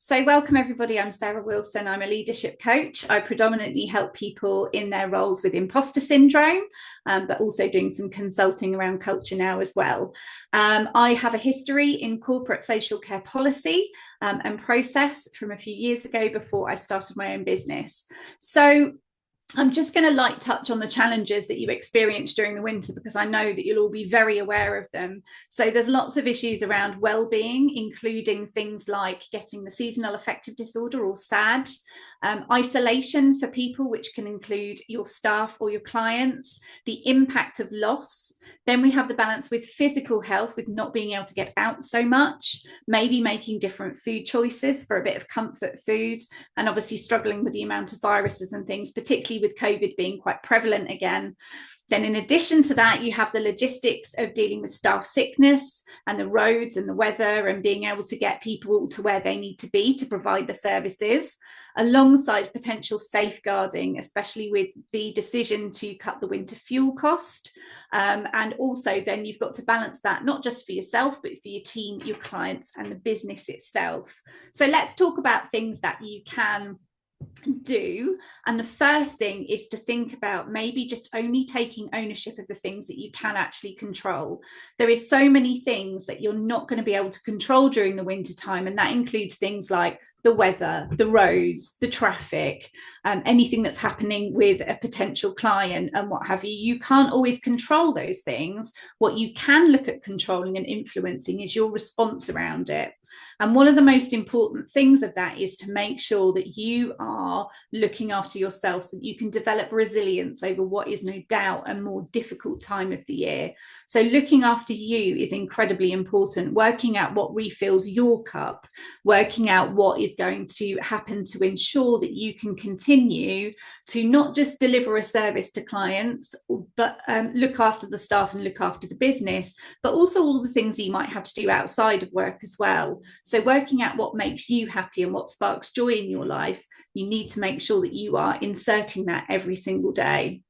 So welcome everybody, I'm Sarah Wilson, I'm a leadership coach. I predominantly help people in their roles with imposter syndrome, but also doing some consulting around culture now as well. I have a history in corporate social care policy and process from a few years ago before I started my own business. So I'm just going to light touch on the challenges that you experienced during the winter because I know that you'll all be very aware of them. So there's lots of issues around well-being, including things like getting the seasonal affective disorder or SAD, isolation for people, which can include your staff or your clients, the impact of loss. Then we have the balance with physical health, with not being able to get out so much, maybe making different food choices for a bit of comfort food, and obviously struggling with the amount of viruses and things, particularly with COVID being quite prevalent again. Then in addition to that, you have the logistics of dealing with staff sickness and the roads and the weather and being able to get people to where they need to be to provide the services, alongside potential safeguarding, especially with the decision to cut the winter fuel cost. And also then you've got to balance that, not just for yourself, but for your team, your clients, and the business itself. So let's talk about things that you can do. And the first thing is to think about maybe just only taking ownership of the things that you can actually control. There is so many things that you're not going to be able to control during the winter time, and that includes things like the weather, the roads, the traffic, anything that's happening with a potential client and what have you. You can't always control those things. What you can look at controlling and influencing is your response around it. And one of the most important things of that is to make sure that you are looking after yourself so that you can develop resilience over what is no doubt a more difficult time of the year. So looking after you is incredibly important, working out what refills your cup, working out what is going to happen to ensure that you can continue to not just deliver a service to clients, but look after the staff and look after the business, but also all the things that you might have to do outside of work as well. So working out what makes you happy and what sparks joy in your life, you need to make sure that you are inserting that every single day.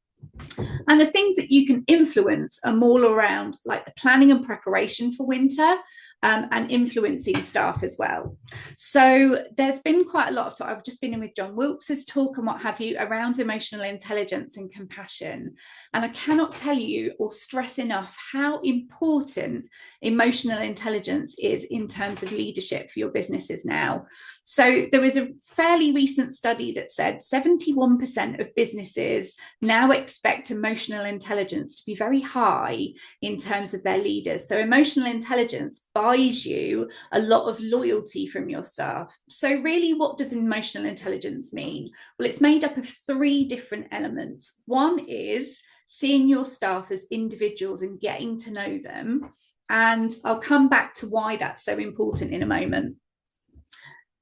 And the things that you can influence are more around like the planning and preparation for winter, and influencing staff as well. So there's been quite a lot of talk. I've just been in with John Wilkes's talk and what have you around emotional intelligence and compassion. And I cannot tell you or stress enough how important emotional intelligence is in terms of leadership for your businesses now. So there was a fairly recent study that said 71% of businesses now expect emotional intelligence to be very high in terms of their leaders. So emotional intelligence buys you a lot of loyalty from your staff. So really, what does emotional intelligence mean? Well, it's made up of three different elements. One is seeing your staff as individuals and getting to know them. And I'll come back to why that's so important in a moment.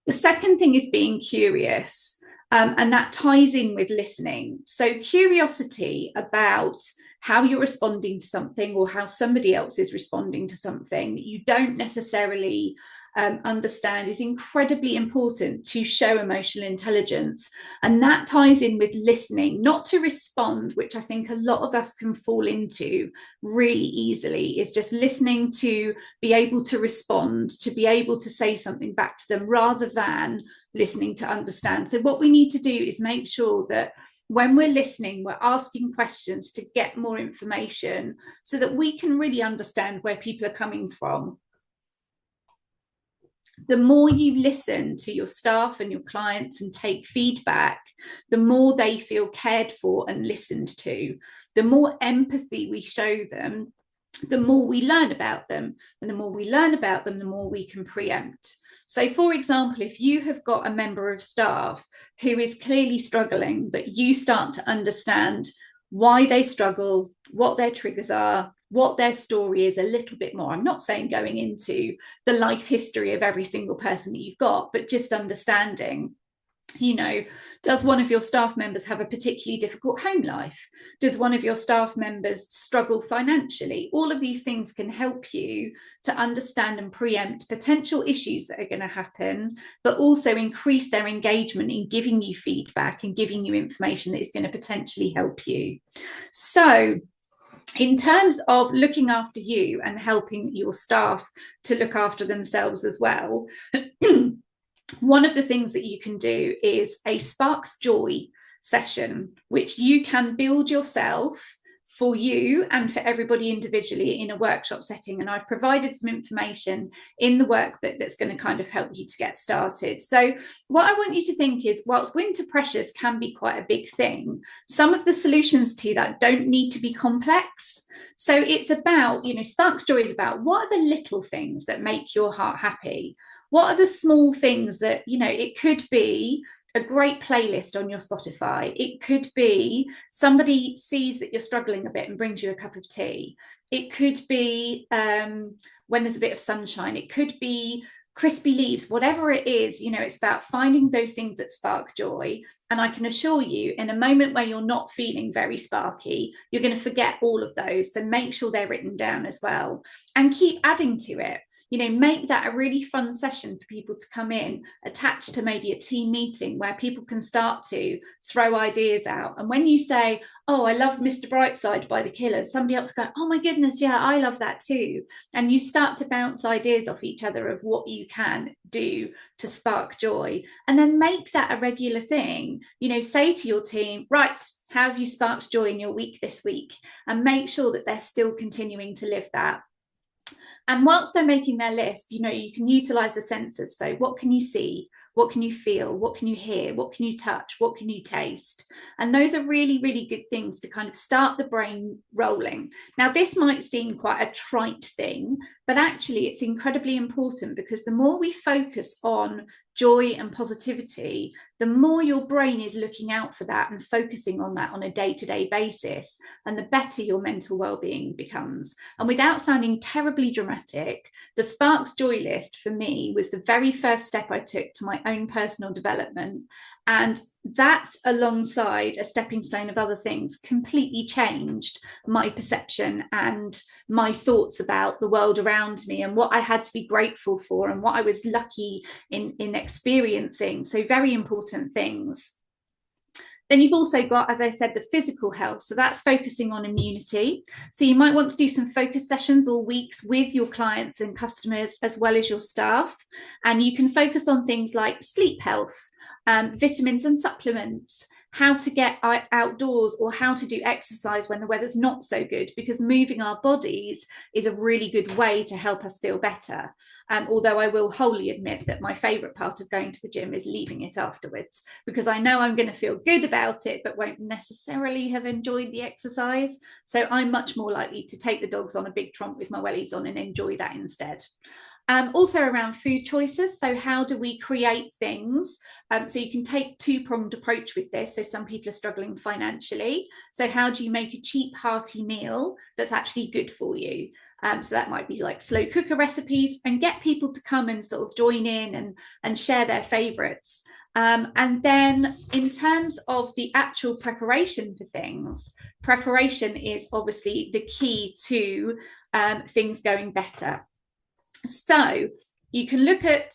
The second thing is being curious, and that ties in with listening. So curiosity about how you're responding to something or how somebody else is responding to something that you don't necessarily understand is incredibly important to show emotional intelligence. And that ties in with listening, not to respond, which I think a lot of us can fall into really easily, is just listening to be able to respond, to be able to say something back to them rather than listening to understand. So what we need to do is make sure that when we're listening, we're asking questions to get more information so that we can really understand where people are coming from. The more you listen to your staff and your clients and take feedback, the more they feel cared for and listened to. The more empathy we show them, the more we learn about them. And the more we learn about them, the more we can preempt. So, for example, if you have got a member of staff who is clearly struggling, but you start to understand why they struggle, what their triggers are, what their story is a little bit more. I'm not saying going into the life history of every single person that you've got, but just understanding, you know, does one of your staff members have a particularly difficult home life? Does one of your staff members struggle financially? All of these things can help you to understand and preempt potential issues that are going to happen, but also increase their engagement in giving you feedback and giving you information that is going to potentially help you. So in terms of looking after you and helping your staff to look after themselves as well, one of the things that you can do is a Sparks Joy session, which you can build yourself for you and for everybody individually in a workshop setting. And I've provided some information in the workbook that's going to kind of help you to get started. So what I want you to think is, whilst winter pressures can be quite a big thing, some of the solutions to that don't need to be complex. So it's about, Sparks Joy is about, what are the little things that make your heart happy? What are the small things that, it could be a great playlist on your Spotify. It could be somebody sees that you're struggling a bit and brings you a cup of tea. It could be when there's a bit of sunshine. It could be crispy leaves, whatever it is, it's about finding those things that spark joy. And I can assure you, in a moment where you're not feeling very sparky, you're going to forget all of those. So make sure they're written down as well, and keep adding to it. Make that a really fun session for people to come in, attached to maybe a team meeting where people can start to throw ideas out. And when you say, oh, I love Mr. Brightside by the Killers, somebody else go, oh my goodness, yeah, I love that too. And you start to bounce ideas off each other of what you can do to spark joy. And then make that a regular thing. Say to your team, right, how have you sparked joy in your week this week? And make sure that they're still continuing to live that. And whilst they're making their list, you can utilize the senses. So what can you see? What can you feel? What can you hear? What can you touch? What can you taste? And those are really, really good things to kind of start the brain rolling. Now, this might seem quite a trite thing, but actually it's incredibly important, because the more we focus on joy and positivity, the more your brain is looking out for that and focusing on that on a day-to-day basis, and the better your mental well-being becomes. And without sounding terribly dramatic, the Sparks Joy list for me was the very first step I took to my own personal development. And that, alongside a stepping stone of other things, completely changed my perception and my thoughts about the world around me, and what I had to be grateful for, and what I was lucky in experiencing. So very important things. Then you've also got, as I said, the physical health. So that's focusing on immunity. So you might want to do some focus sessions all weeks with your clients and customers, as well as your staff. And you can focus on things like sleep health, vitamins and supplements, how to get outdoors, or how to do exercise when the weather's not so good, because moving our bodies is a really good way to help us feel better. Although I will wholly admit that my favourite part of going to the gym is leaving it afterwards, because I know I'm going to feel good about it, but won't necessarily have enjoyed the exercise. So I'm much more likely to take the dogs on a big tromp with my wellies on and enjoy that instead. Also around food choices. So how do we create things? So you can take two-pronged approach with this. So some people are struggling financially. So how do you make a cheap, hearty meal that's actually good for you? So that might be like slow cooker recipes, and get people to come and sort of join in and share their favorites. And then in terms of the actual preparation for things, preparation is obviously the key to things going better. So you can look at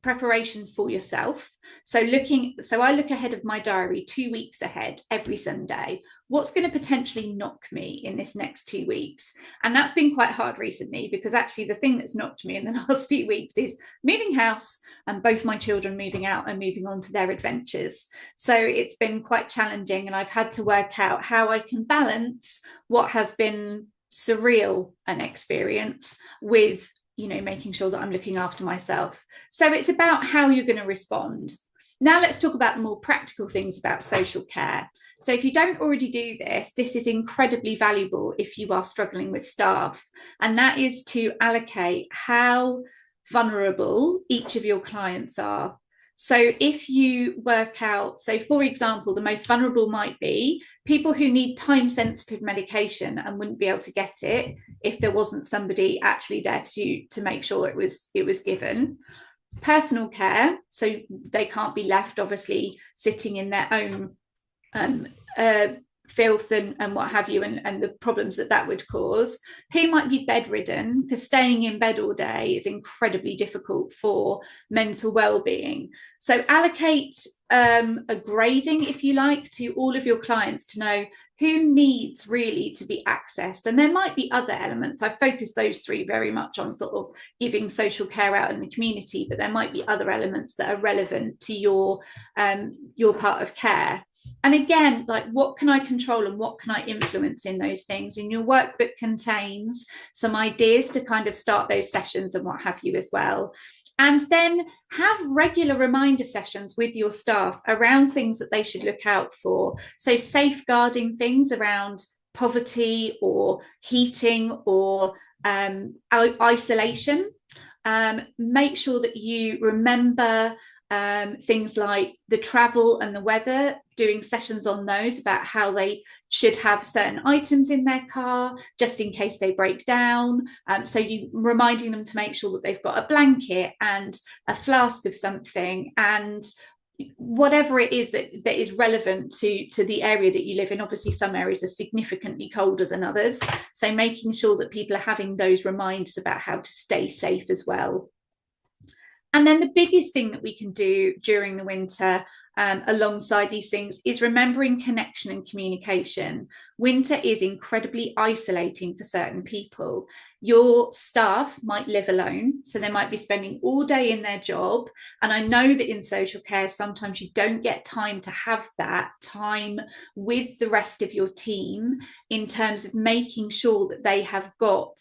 preparation for yourself. So I look ahead of my diary 2 weeks ahead every Sunday. What's going to potentially knock me in this next 2 weeks? And that's been quite hard recently, because actually the thing that's knocked me in the last few weeks is moving house, and both my children moving out and moving on to their adventures. So it's been quite challenging, and I've had to work out how I can balance what has been surreal an experience with making sure that I'm looking after myself. So it's about how you're going to respond. Now let's talk about the more practical things about social care. So if you don't already do this, this is incredibly valuable if you are struggling with staff, and that is to allocate how vulnerable each of your clients are. So if you work out, so for example, the most vulnerable might be people who need time-sensitive medication and wouldn't be able to get it if there wasn't somebody actually there to make sure it was given. Personal care, so they can't be left obviously sitting in their own filth and what have you, and the problems that would cause. Who might be bedridden, because staying in bed all day is incredibly difficult for mental well-being. So allocate a grading, if you like, to all of your clients to know who needs really to be accessed. And there might be other elements. I focus those three very much on sort of giving social care out in the community, but there might be other elements that are relevant to your part of care. And again, like, what can I control and what can I influence in those things? And your workbook contains some ideas to kind of start those sessions and what have you as well. And then have regular reminder sessions with your staff around things that they should look out for. So safeguarding things around poverty or heating or isolation. Make sure that you remember things like the travel and the weather, doing sessions on those about how they should have certain items in their car just in case they break down. So you reminding them to make sure that they've got a blanket and a flask of something and whatever it is that is relevant to the area that you live in. Obviously, some areas are significantly colder than others. So making sure that people are having those reminders about how to stay safe as well. And then the biggest thing that we can do during the winter alongside these things is remembering connection and communication. Winter is incredibly isolating for certain people. Your staff might live alone, so they might be spending all day in their job. And I know that in social care, sometimes you don't get time to have that time with the rest of your team in terms of making sure that they have got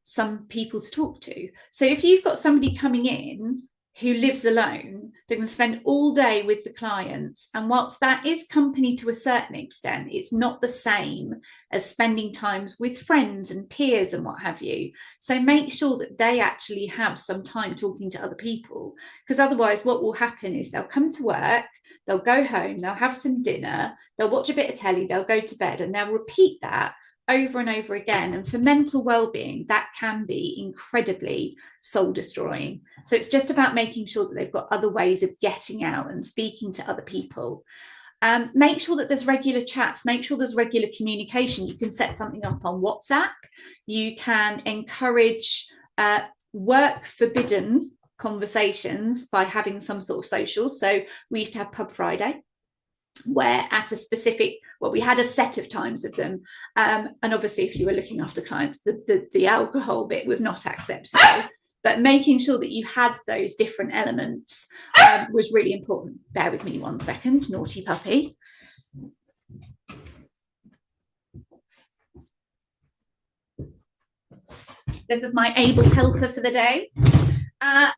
some people to talk to. So if you've got somebody coming in who lives alone, they're going to spend all day with the clients. And whilst that is company to a certain extent, it's not the same as spending time with friends and peers and what have you. So make sure that they actually have some time talking to other people, because otherwise what will happen is they'll come to work, they'll go home, they'll have some dinner, they'll watch a bit of telly, they'll go to bed, and they'll repeat that over and over again. And for mental well-being, that can be incredibly soul destroying. So it's just about making sure that they've got other ways of getting out and speaking to other people. Make sure that there's regular chats, make sure there's regular communication. You can set something up on WhatsApp. You can encourage work forbidden conversations by having some sort of socials. So we used to have Pub Friday, where at a specific, well, we had a set of times of them, and obviously if you were looking after clients, the alcohol bit was not acceptable, but making sure that you had those different elements was really important. Bear with me 1 second, naughty puppy. This is my able helper for the day.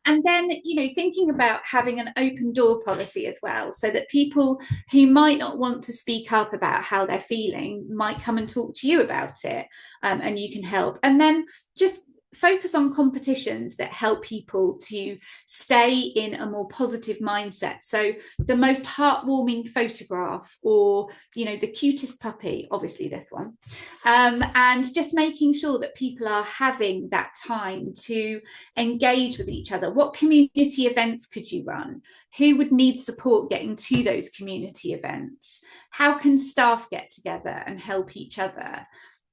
And then, you know, thinking about having an open door policy as well, so that people who might not want to speak up about how they're feeling might come and talk to you about it, and you can help. And then just focus on competitions that help people to stay in a more positive mindset. So the most heartwarming photograph, or, you know, the cutest puppy, obviously this one, and just making sure that people are having that time to engage with each other. What community events could you run? Who would need support getting to those community events? How can staff get together and help each other?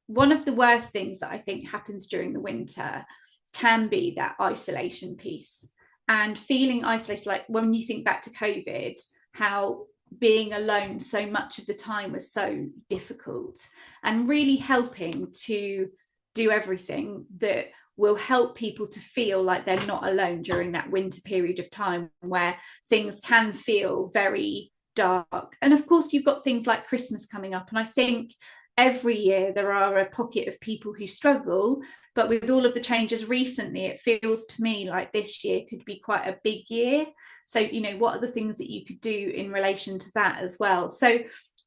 One of the worst things that I think happens during the winter can be that isolation piece, and feeling isolated. Like when you think back to COVID, how being alone so much of the time was so difficult, and really helping to do everything that will help people to feel like they're not alone during that winter period of time where things can feel very dark. And of course, you've got things like Christmas coming up, and I think every year there are a pocket of people who struggle, but with all of the changes recently, it feels to me like this year could be quite a big year. So, you know, what are the things that you could do in relation to that as well? So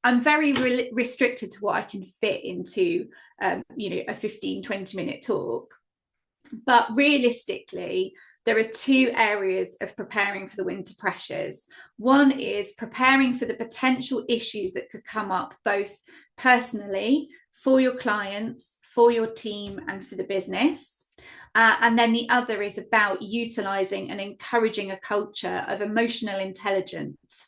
I'm very restricted to what I can fit into, you know, a 15-20 minute talk. But realistically, there are two areas of preparing for the winter pressures. One is preparing for the potential issues that could come up, both personally, for your clients, for your team, and for the business. And then the other is about utilising and encouraging a culture of emotional intelligence.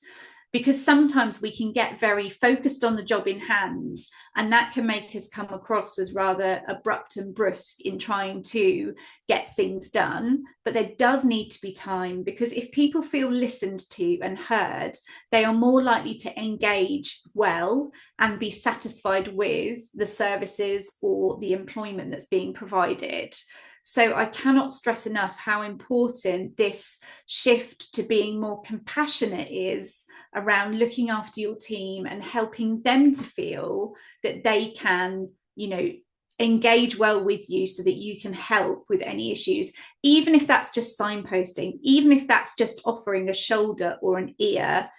because sometimes we can get very focused on the job in hand, and that can make us come across as rather abrupt and brusque in trying to get things done. But there does need to be time, because if people feel listened to and heard, they are more likely to engage well and be satisfied with the services or the employment that's being provided. So I cannot stress enough how important this shift to being more compassionate is around looking after your team and helping them to feel that they can, engage well with you so that you can help with any issues, even if that's just signposting, even if that's just offering a shoulder or an ear.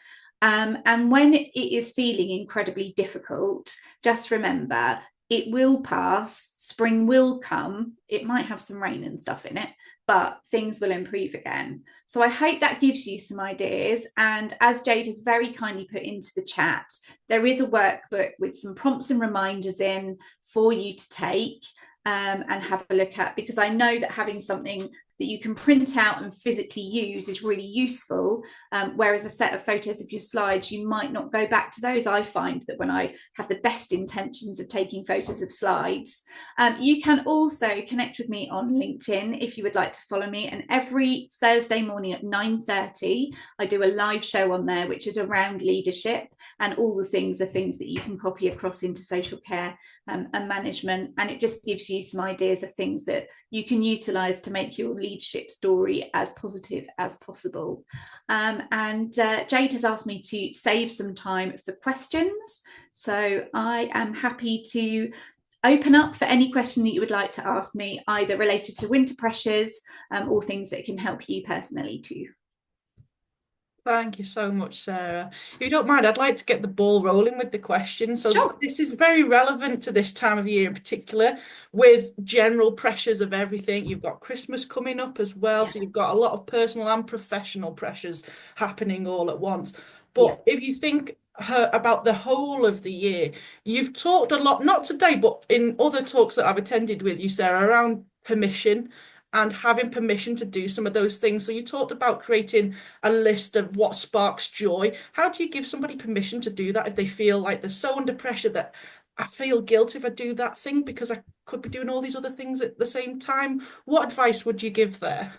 And when it is feeling incredibly difficult, just remember, it will pass, spring will come, it might have some rain and stuff in it, but things will improve again. So I hope that gives you some ideas. And as Jade has very kindly put into the chat, there is a workbook with some prompts and reminders in for you to take and have a look at, because I know that having something that you can print out and physically use is really useful, whereas a set of photos of your slides, you might not go back to those. I find that when I have the best intentions of taking photos of slides. You can also connect with me on LinkedIn if you would like to follow me, and every Thursday morning at 9:30 I do a live show on there which is around leadership, and all the things are things that you can copy across into social care and management, and it just gives you some ideas of things that you can utilize to make your leadership story as positive as possible. And Jade has asked me to save some time for questions, so I am happy to open up for any question that you would like to ask me, either related to winter pressures or things that can help you personally too. Thank you so much, Sarah. If you don't mind, I'd like to get the ball rolling with the question. So Sure. this is very relevant to this time of year in particular, with general pressures of everything. You've got Christmas coming up as well, so you've got a lot of personal and professional pressures happening all at once. But if you think about the whole of the year, you've talked a lot, not today, but in other talks that I've attended with you, Sarah, around permission and having permission to do some of those things. So you talked about creating a list of what sparks joy. How do you give somebody permission to do that if they feel like they're so under pressure that I feel guilty if I do that thing because I could be doing all these other things at the same time? What advice would you give there?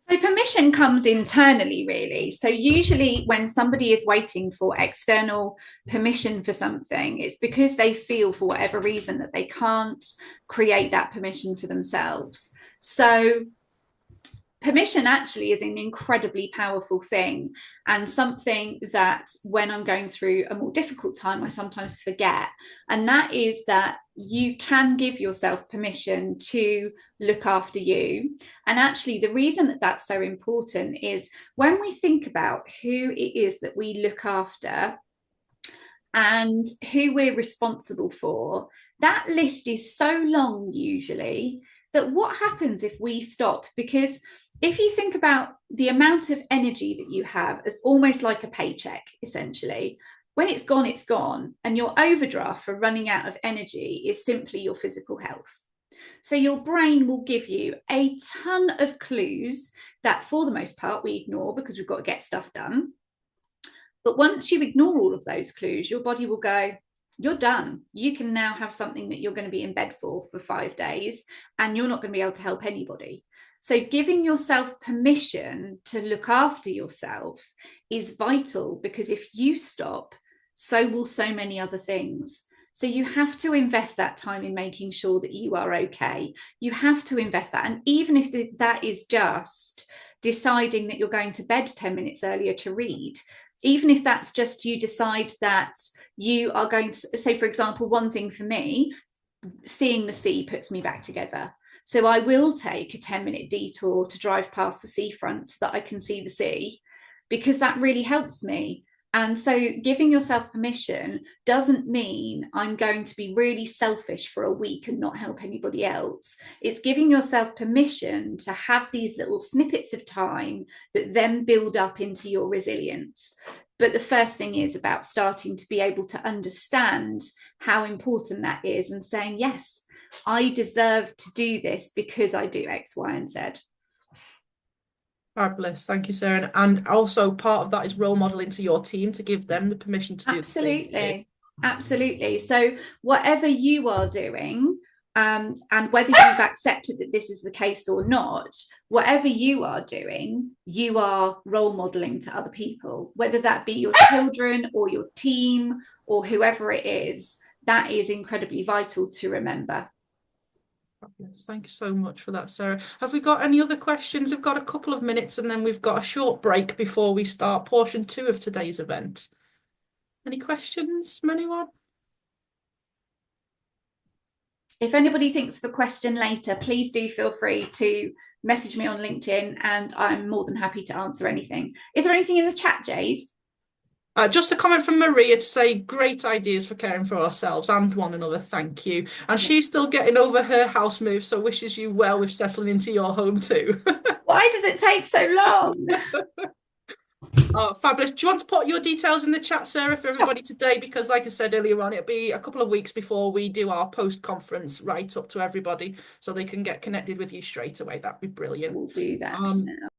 So permission comes internally, really. So usually when somebody is waiting for external permission for something, it's because they feel for whatever reason that they can't create that permission for themselves. So permission actually is an incredibly powerful thing, and something that when I'm going through a more difficult time I sometimes forget, and that is that you can give yourself permission to look after you. And actually the reason that that's so important is when we think about who it is that we look after and who we're responsible for, that list is so long usually that what happens if we stop? Because if you think about the amount of energy that you have as almost like a paycheck, essentially, when it's gone, and your overdraft for running out of energy is simply your physical health. So your brain will give you a ton of clues that for the most part we ignore because we've got to get stuff done. But once you ignore all of those clues, your body will go, you're done. You can now have something that you're going to be in bed for 5 days, and you're not going to be able to help anybody. So giving yourself permission to look after yourself is vital, because if you stop, so will so many other things. So you have to invest that time in making sure that you are okay. You have to invest that. And even if that is just deciding that you're going to bed 10 minutes earlier to read, even if that's just you decide that you are going to, say, for example, one thing for me, seeing the sea puts me back together. So I will take a 10-minute detour to drive past the seafront so that I can see the sea, because that really helps me. And so giving yourself permission doesn't mean I'm going to be really selfish for a week and not help anybody else. It's giving yourself permission to have these little snippets of time that then build up into your resilience. But the first thing is about starting to be able to understand how important that is and saying, yes, I deserve to do this because I do X, Y, and Z. Fabulous. Thank you, Sarah. And also part of that is role modeling to your team to give them the permission to do the same thing. Absolutely. So whatever you are doing, and whether you've accepted that this is the case or not, whatever you are doing, you are role modeling to other people, whether that be your children or your team or whoever it is. That is incredibly vital to remember. Yes, thank you so much for that, Sarah. Have we got any other questions? We've got a couple of minutes and then we've got a short break before we start portion 2 of today's event. Any questions from anyone? If anybody thinks of a question later, please do feel free to message me on LinkedIn and I'm more than happy to answer anything. Is there anything in the chat, Jade? Just a comment from Maria to say great ideas for caring for ourselves and one another. Thank you. And she's still getting over her house move, so wishes you well with settling into your home too. Why does it take so long? Oh, fabulous. Do you want to put your details in the chat, Sarah, for everybody today? Because like I said earlier on, it'll be a couple of weeks before we do our post-conference write-up to everybody so they can get connected with you straight away. That'd be brilliant. We'll do that now.